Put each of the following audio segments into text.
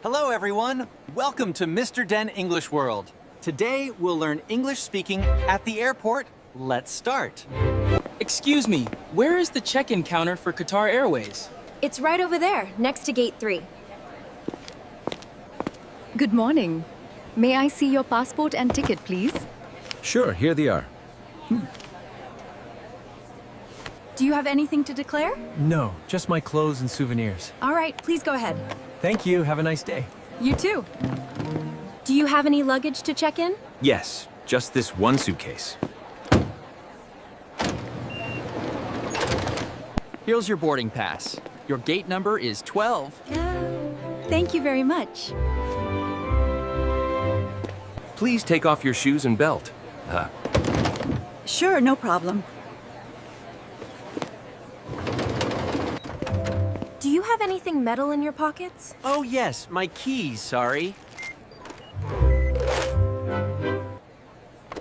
Hello everyone! Welcome to Mr. Den English World. Today we'll learn English speaking at the airport. Let's start. Excuse me, where is the check-in counter for Qatar Airways? It's right over there, next to gate 3. Good morning. May I see your passport and ticket, please? Sure, here they are. Do you have anything to declare? No, just my clothes and souvenirs. All right, please go ahead. Thank you. Have a nice day. You too. Do you have any luggage to check in? Yes, just this one suitcase. Here's your boarding pass. Your gate number is 12. Thank you very much. Please take off your shoes and belt. Sure, no problem. Do you have anything metal in your pockets? Oh yes, my keys, sorry.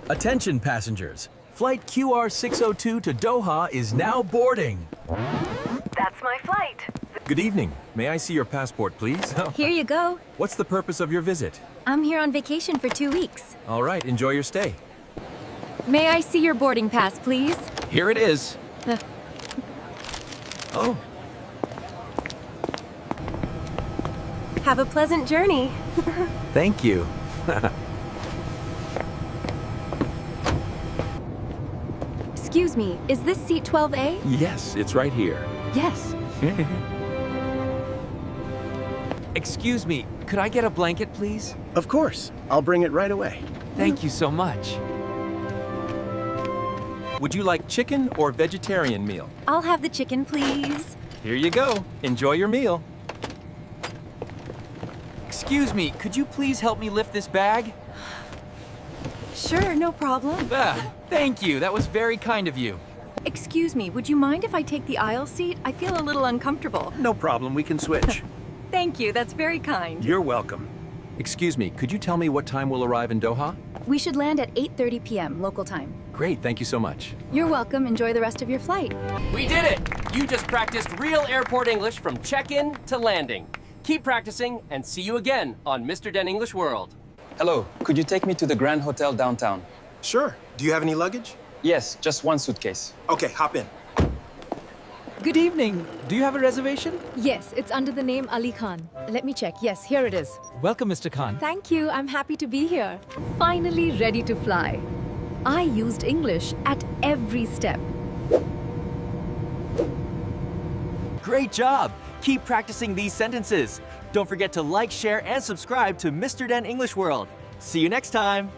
Attention passengers. Flight QR 602 to Doha is now boarding. That's my flight. Good evening. May I see your passport, please? Here you go. What's the purpose of your visit? I'm here on vacation for 2 weeks. All right, enjoy your stay. May I see your boarding pass, please? Here it is. Oh, Have a pleasant journey. thank you. Excuse me, is this seat 12A? Yes, it's right here. Yes. Excuse me, could I get a blanket, please? Of course. I'll bring it right away. Thank you so much. Would you like chicken or vegetarian meal? I'll have the chicken, please. Here you go. Enjoy your meal. Excuse me, could you please help me lift this bag? Sure, no problem. Thank you, that was very kind of you. Excuse me, would you mind if I take the aisle seat? I feel a little uncomfortable. No problem, we can switch. Thank you, that's very kind. You're welcome. Excuse me, could you tell me what time we'll arrive in Doha? We should land at 8:30 p.m. local time. Great, thank you so much. You're welcome. Enjoy the rest of your flight. We did it! You just practiced real airport English from check-in to landing. Keep practicing and see you again on Mr. Den English World. Hello, could you take me to the Grand Hotel downtown? Sure. Do you have any luggage? Yes, just one suitcase. Okay, hop in. Good evening. Do you have a reservation? Yes, it's under the name Ali Khan. Let me check. Yes, here it is. Welcome, Mr. Khan. Thank you. I'm happy to be here. Finally ready to fly. I used English at every step. Great job! Keep practicing these sentences. Don't forget to like, share, and subscribe to Mr. Den English World. See you next time!